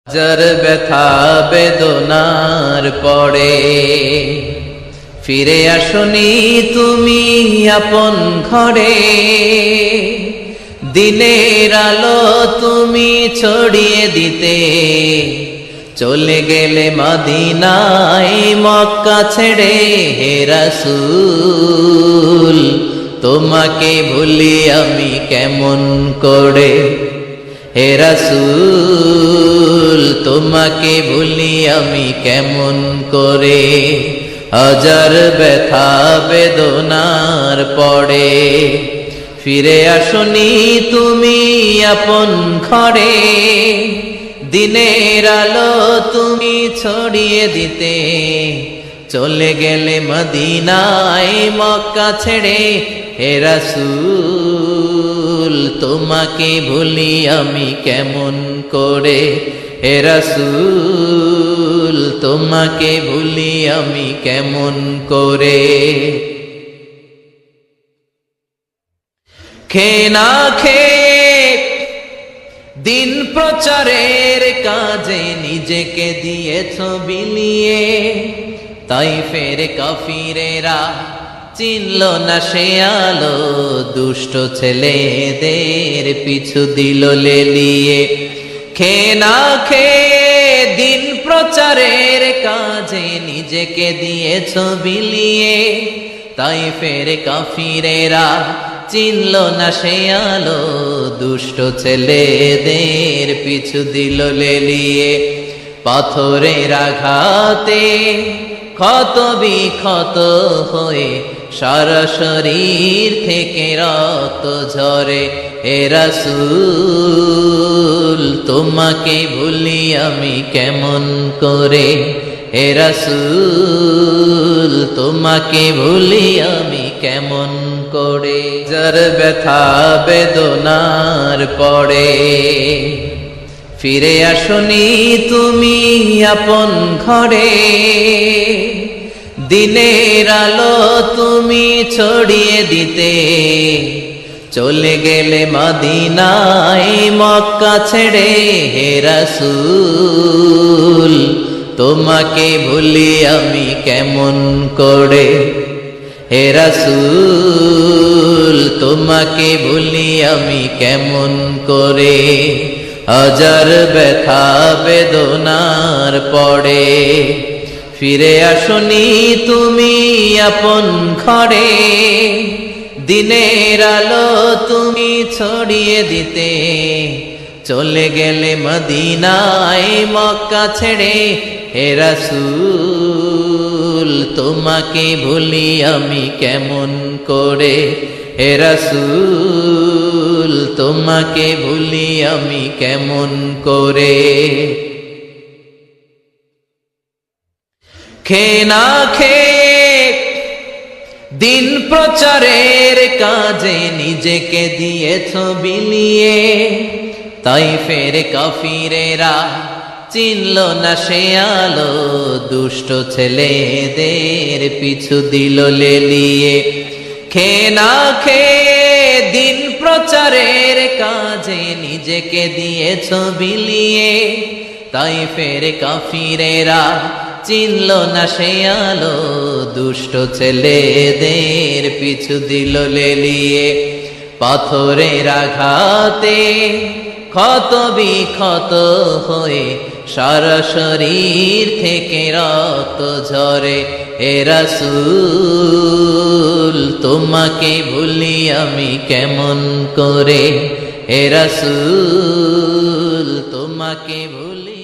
যার ব্যথা বেদনার পরে ফিরে আসনি তুমি আপন ঘরে, দিনের আলো তুমি ছড়িয়ে দিতে চলে গেলে মদিনায় মক্কা ছেড়ে। হে রাসূল তোমাকে ভুলি আমি কেমন করে, হে রাসূল তোমাকে ভুলি আমি কেমন করে। হাজার ব্যথা বেদনার পরে ফিরে আসনি তুমি আপন ঘরে, দিনের আলো তুমি ছড়িয়ে দিতে চলে গেলে মদিনায় মক্কা ছেড়ে। হে রাসূল তোমাকে ভুলি আমি কেমন করে, হে রাসূল তোমাকে ভুলি আমি কেমন করে। খেয়ে না খেয়ে দিন প্রচারের কাজে নিজেকে দিয়েছ বিলিয়ে, তাইফের কাফিরেরা চিনল না সে আলো, দুষ্ট ছেলেদের পিছু দিল লেলিয়ে। খেয়ে না খেয়ে দিন প্রচারের কাজে নিজেকে দিয়েছ বিলিয়ে, তাইফের কাফিরেরা চিনল না সে আলো, দুষ্ট ছেলেদের পিছু দিল লেলিয়ে। পাথরের আঘাতে ক্ষত বিক্ষত হয়ে সারা শরীর থেকে রক্ত ঝরে। হে রাসূল তোমাকে ভুলি আমি কেমন করে, হে রাসূল তোমাকে ভুলি আমি কেমন করে। যার ব্যথা বেদনার পরে ফিরে আসনি তুমি আপন ঘরে, দিনের আলো তুমি ছড়িয়ে দিতে চলে গেলে মদিনায় মক্কা ছেড়ে। হে রাসূল তোমাকে ভুলি আমি কেমন করে, হে রাসূল তোমাকে ভুলি আমি কেমন করে। হাজার ব্যথা বেদনার পরে ফিরে আসনি তুমি আপন ঘরে, দিনের আলো তুমি ছড়িয়ে দিতে চলে গেলে মদিনায় মক্কা ছেড়ে। হে রাসূল তোমাকে ভুলি আমি কেমন করে, হে রাসূল তোমাকে ভুলি আমি কেমন করে। খেয়ে না খেয়ে দিন প্রচারের কাজে নিজেকে দিয়েছ বিলিয়ে, তাইফের কাফিরেরা চিনল না সে আলো, দুষ্ট ছেলেদের পিছু দিল লেলিয়ে। খেয়ে না খেয়ে দিন প্রচারের কাজে নিজেকে দিয়েছ বিলিয়ে, তাইফের কাফিরেরা চিনল না সে আলো, দুষ্ট ছেলেদের পিছু দিল লেলিয়ে। পাথরের আঘাতে ক্ষত বিক্ষত হয়ে সারা শরীর থেকে রক্ত ঝরে। হে রাসূল তোমাকে ভুলি আমি কেমন করে, হে রাসূল তোমাকে ভুলি।